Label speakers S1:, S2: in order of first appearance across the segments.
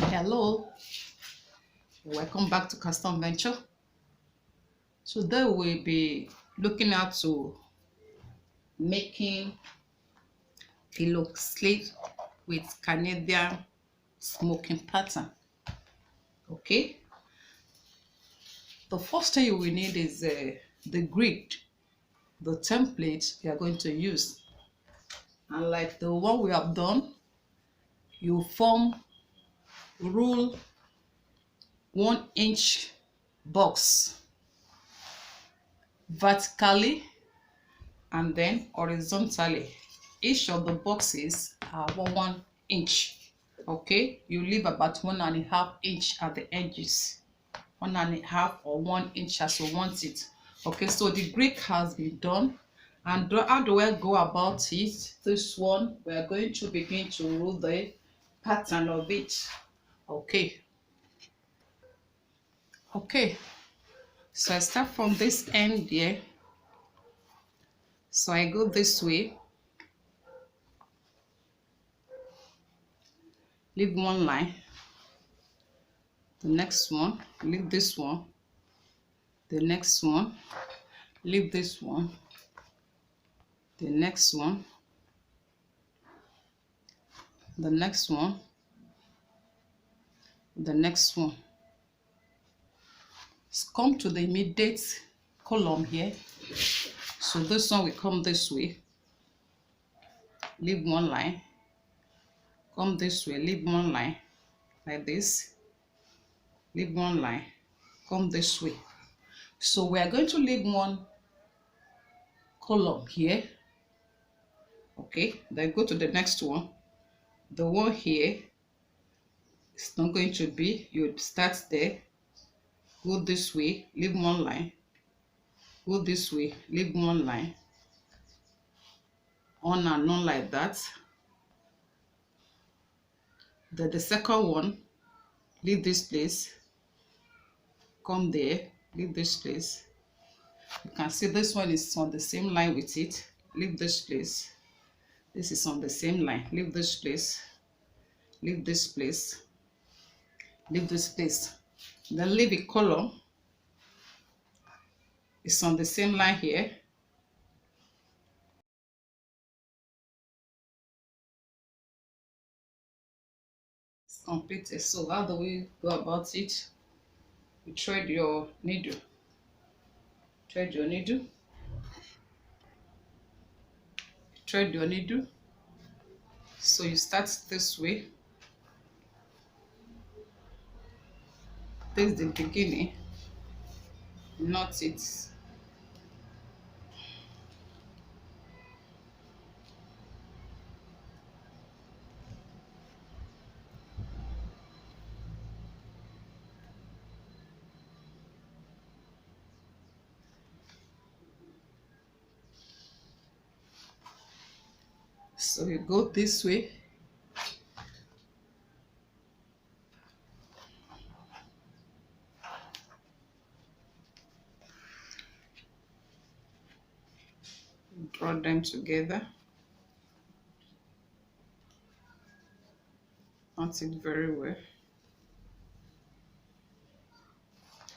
S1: Hello, welcome back to Custom Venture. Today we'll be looking at making pillow sleeve with Canadian smoking pattern. Okay, the first thing you will need is the grid, the template you are going to use. And like the one we have done, you form rule 1 inch box vertically and then horizontally. Each of the boxes are 1 inch. Okay, you leave about 1.5 inch at the edges, 1.5 or 1 inch as you want it. Okay, so the grid has been done. And how do I go about it? This one, we are going to begin to rule the pattern of it. Okay, okay, so I start from this end here. So I go this way, leave one line, the next one, leave this one, the next one, leave this one, the next one, the next one, the next one. Come to the immediate column here. So this one will come this way, leave one line, come this way, leave one line, like this, leave one line, come this way. So we are going to leave one column here. Okay, then go to the next one. The one here is not going to be, you would start there, go this way, leave one line, go this way, leave one line, on and on like that. Then the second one, leave this place, come there, leave this place. You can see this one is on the same line with it, leave this place. This is on the same line, leave this place, leave this place, leave this place. Then leave a column, it's on the same line here. It's completed. So how do we go about it? You thread your needle, thread your needle, thread your needle. So you start this way. This is the beginning, not it. So you go this way, draw them together, knot it very well.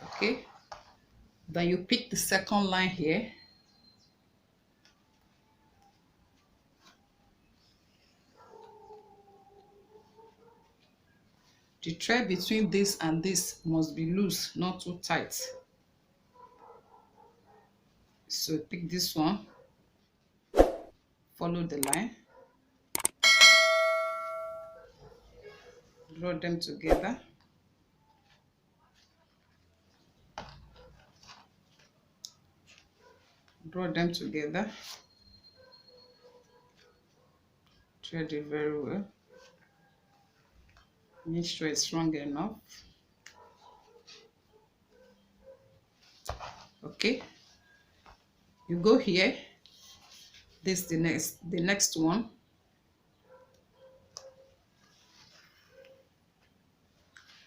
S1: Okay, then you pick the second line here, the thread between this and this must be loose, not too tight. So pick this one, follow the line, draw them together, draw them together, thread it very well, make sure it's strong enough. Okay, you go here, this the next one,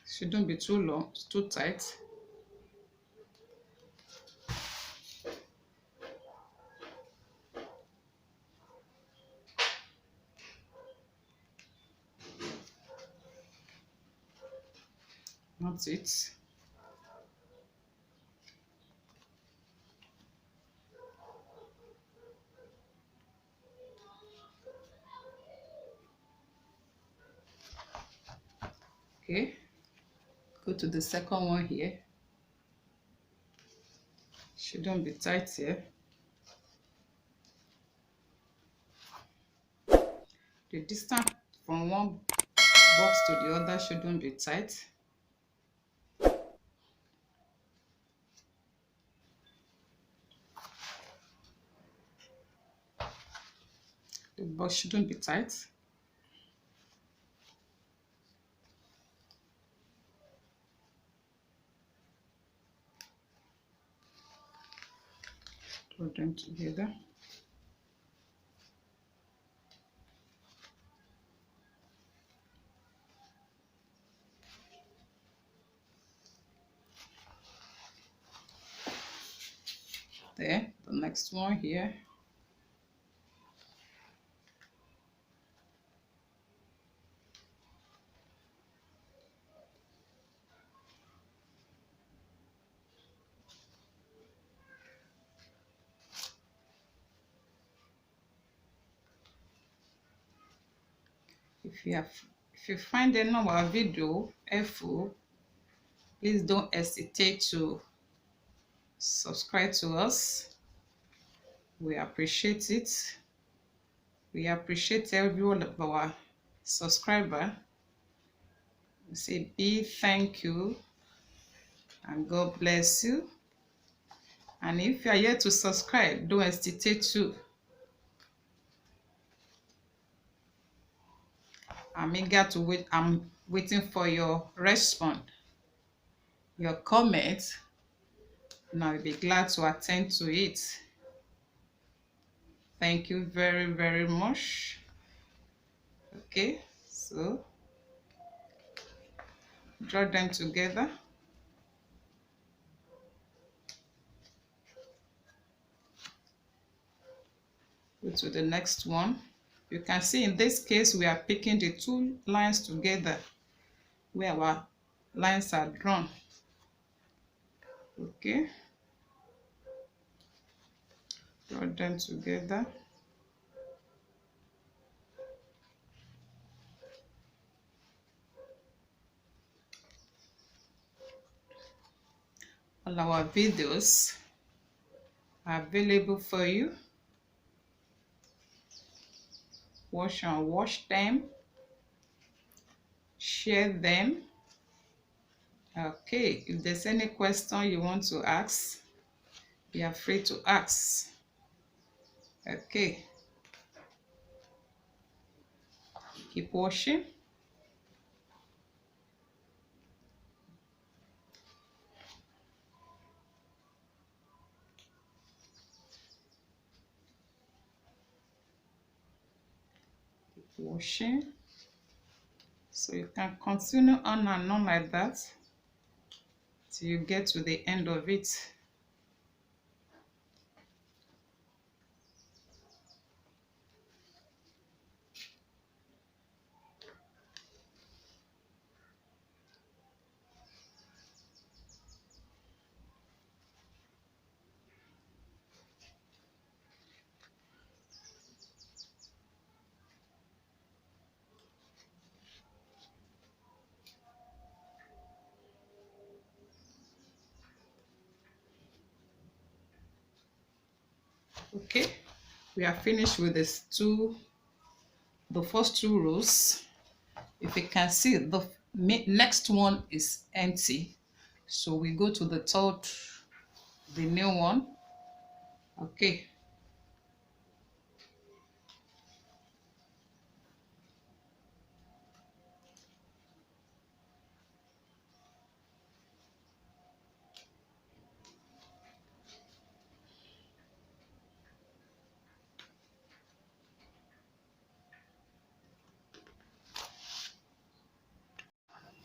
S1: shouldn't be too long, too tight. That's it. Okay, go to the second one here. Shouldn't be tight here. The distance from one box to the other shouldn't be tight. The box shouldn't be tight. Put them together. There, the next one here. If you find any of our video helpful, please don't hesitate to subscribe to us. We appreciate it. We appreciate every one of our subscribers. We say big thank you and God bless you. And if you are yet to subscribe, don't hesitate to. I'm eager to wait. I'm waiting for your response, your comment, and I'll be glad to attend to it. Thank you very, very much. Okay, so draw them together. Go to the next one. You can see in this case we are picking the two lines together where our lines are drawn. Okay, draw them together. All our videos are available for you. Watch and watch them, share them. Okay, if there's any question you want to ask, you are free to ask. Okay, keep watching. Keep watching. So you can continue on and on like that till you get to the end of it. Okay, we are finished with the first two rows. If you can see, the next one is empty, so we go to the third, the new one. Okay,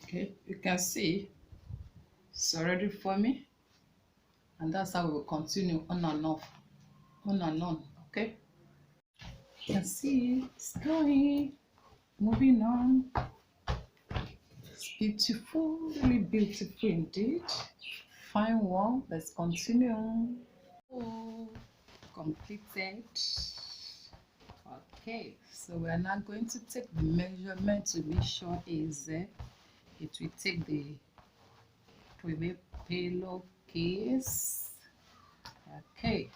S1: okay, you can see it's already for me, and that's how we will continue on and off, on and on. Okay, you can see it's going, moving on. It's beautiful, really beautiful indeed. Fine one. Let's continue. Oh, completed. Okay, so we are now going to take the measurement to make sure it will take the pillowcase. Okay,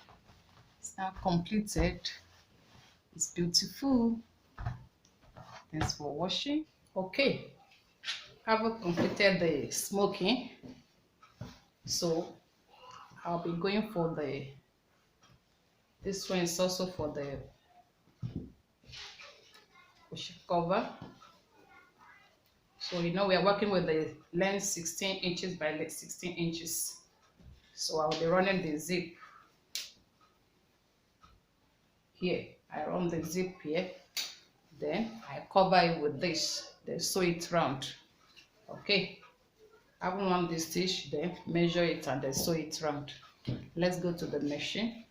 S1: it's now completed. It's beautiful. Thanks for watching. Okay, I've completed the smoking, so I'll be going for this one is also for the cushion cover. So you know we are working with the length 16 inches by 16 inches. So I'll be running the zip here. I run the zip here, then I cover it with this, then sew it round. Okay, I will want this stitch, then measure it and then sew it round. Let's go to the machine.